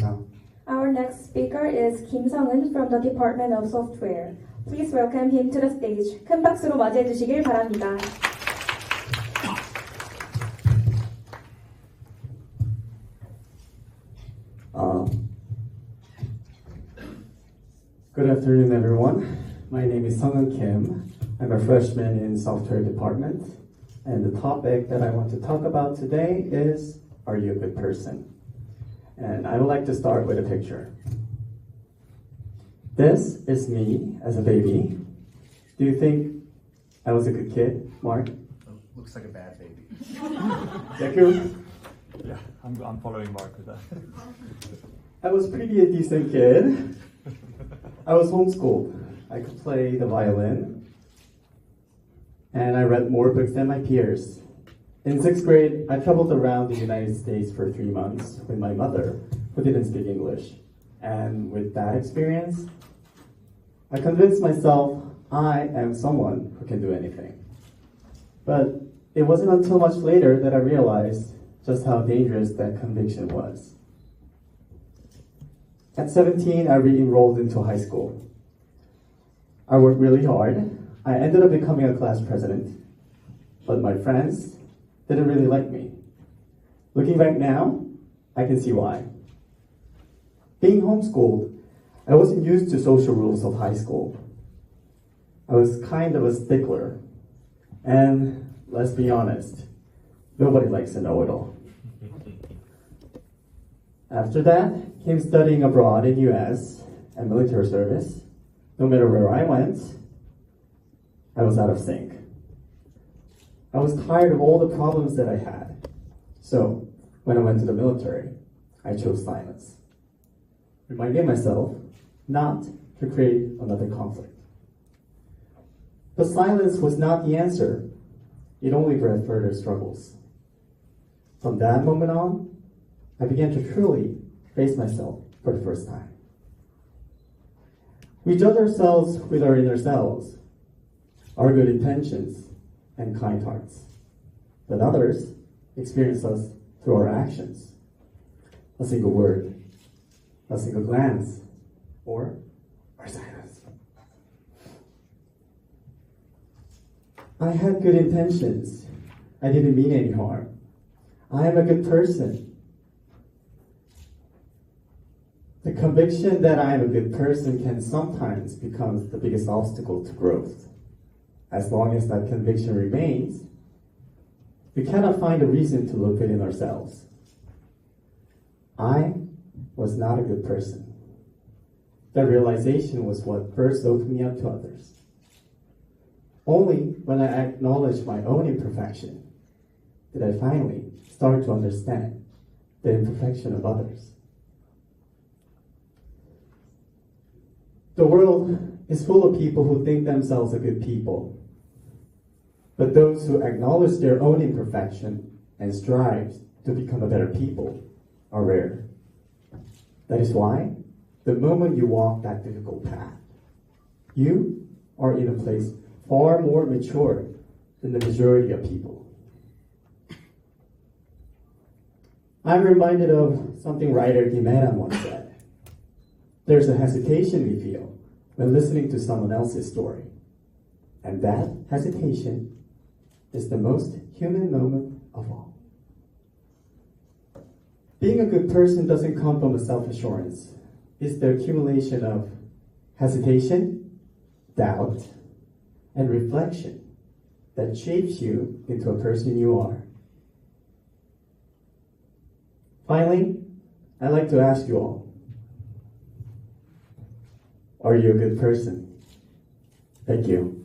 최우수상. Our next speaker is Kim Sung-eun from the Department of Software. Please welcome him to the stage. 큰 박수로 맞이해 주시길 바랍니다. Good afternoon, everyone. My name is Sung-eun Kim. I'm a freshman in software department, and the topic that I want to talk about today is, are you a good person? And I would like to start with a picture. This is me as a baby. Do you think I was a good kid, Mark? Looks like a bad baby. Yaku? Yeah, I'm following Mark with that. I was pretty a decent kid. I was homeschooled. I could play the violin, and I read more books than my peers. In 6th grade, I traveled around the United States for 3 months with my mother, who didn't speak English. And with that experience, I convinced myself I am someone who can do anything. But it wasn't until much later that I realized just how dangerous that conviction was. At 17, I re-enrolled into high school. I worked really hard. I ended up becoming a class president, but my friends didn't really like me. Looking back now, I can see why. Being homeschooled, I wasn't used to social rules of high school. I was kind of a stickler. And let's be honest, nobody likes a know-it-all. After that, came studying abroad in US and military service. No matter where I went, I was out of sync. I was tired of all the problems that I had. So, when I went to the military, I chose silence, reminding myself not to create another conflict. But silence was not the answer. It only bred further struggles. From that moment on, I began to truly face myself for the first time. We judge ourselves with our inner selves, our good intentions, and kind hearts. But others experience us through our actions. A single word, a single glance, or our silence. I had good intentions. I didn't mean any harm. I am a good person. The conviction that I am a good person can sometimes become the biggest obstacle to growth. As long as that conviction remains, we cannot find a reason to look within ourselves. I was not a good person. That realization was what first opened me up to others. Only when I acknowledged my own imperfection did I finally start to understand the imperfection of others. The world is full of people who think themselves a good people. But those who acknowledge their own imperfection and strive to become a better people are rare. That is why, the moment you walk that difficult path, you are in a place far more mature than the majority of people. I'm reminded of something writer Dimera once said. There's a hesitation we feel when listening to someone else's story. And that hesitation is the most human moment of all. Being a good person doesn't come from a self-assurance. It's the accumulation of hesitation, doubt, and reflection that shapes you into a person you are. Finally, I'd like to ask you all, are you a good person? Thank you.